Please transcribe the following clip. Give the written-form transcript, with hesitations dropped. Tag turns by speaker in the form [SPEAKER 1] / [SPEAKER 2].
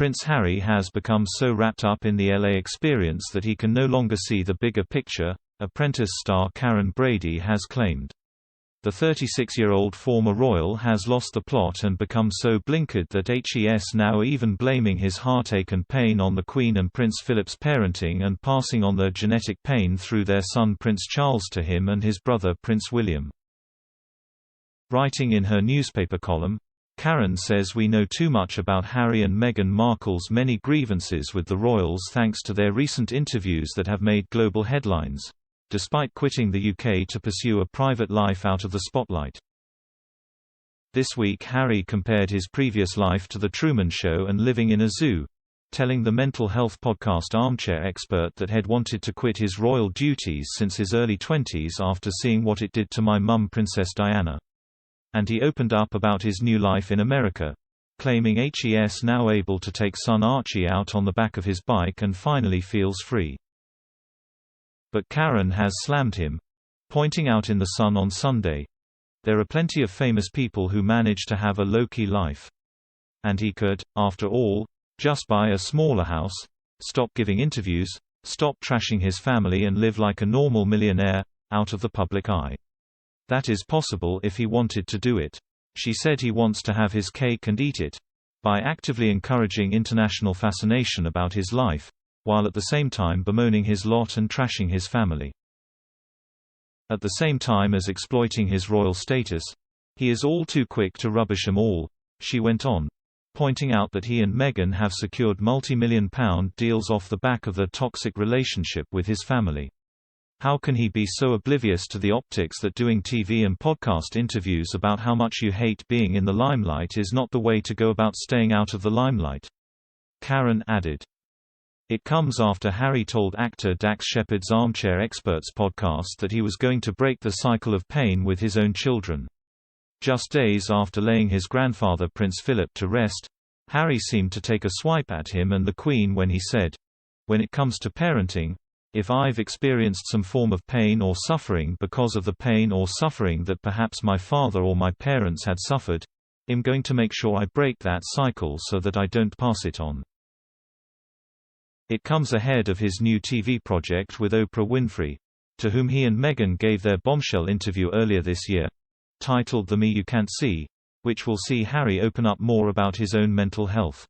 [SPEAKER 1] Prince Harry has become so wrapped up in the LA experience that he can no longer see the bigger picture, Apprentice star Karren Brady has claimed. The 36-year-old former royal has lost the plot and become so blinkered that he's now even blaming his heartache and pain on the Queen and Prince Philip's parenting and passing on their genetic pain through their son Prince Charles to him and his brother Prince William. Writing in her newspaper column, Karren says we know too much about Harry and Meghan Markle's many grievances with the royals thanks to their recent interviews that have made global headlines, despite quitting the UK to pursue a private life out of the spotlight. This week Harry compared his previous life to The Truman Show and living in a zoo, telling the mental health podcast Armchair Expert that he'd wanted to quit his royal duties since his early 20s after seeing what it did to my mum Princess Diana. And he opened up about his new life in America, claiming he's now able to take son Archie out on the back of his bike and finally feels free. But Karren has slammed him, pointing out in The Sun on Sunday, there are plenty of famous people who manage to have a low-key life. And he could, after all, just buy a smaller house, stop giving interviews, stop trashing his family and live like a normal millionaire, out of the public eye. That is possible if he wanted to do it. She said he wants to have his cake and eat it, by actively encouraging international fascination about his life, while at the same time bemoaning his lot and trashing his family. At the same time as exploiting his royal status, he is all too quick to rubbish 'em all, she went on, pointing out that he and Meghan have secured multi-million-pound deals off the back of their toxic relationship with his family. How can he be so oblivious to the optics that doing TV and podcast interviews about how much you hate being in the limelight is not the way to go about staying out of the limelight? Karren added. It comes after Harry told actor Dax Shepard's Armchair Experts podcast that he was going to break the cycle of pain with his own children. Just days after laying his grandfather Prince Philip to rest, Harry seemed to take a swipe at him and the Queen when he said, "When it comes to parenting, if I've experienced some form of pain or suffering because of the pain or suffering that perhaps my father or my parents had suffered, I'm going to make sure I break that cycle so that I don't pass it on." It comes ahead of his new TV project with Oprah Winfrey, to whom he and Meghan gave their bombshell interview earlier this year, titled The Me You Can't See, which will see Harry open up more about his own mental health.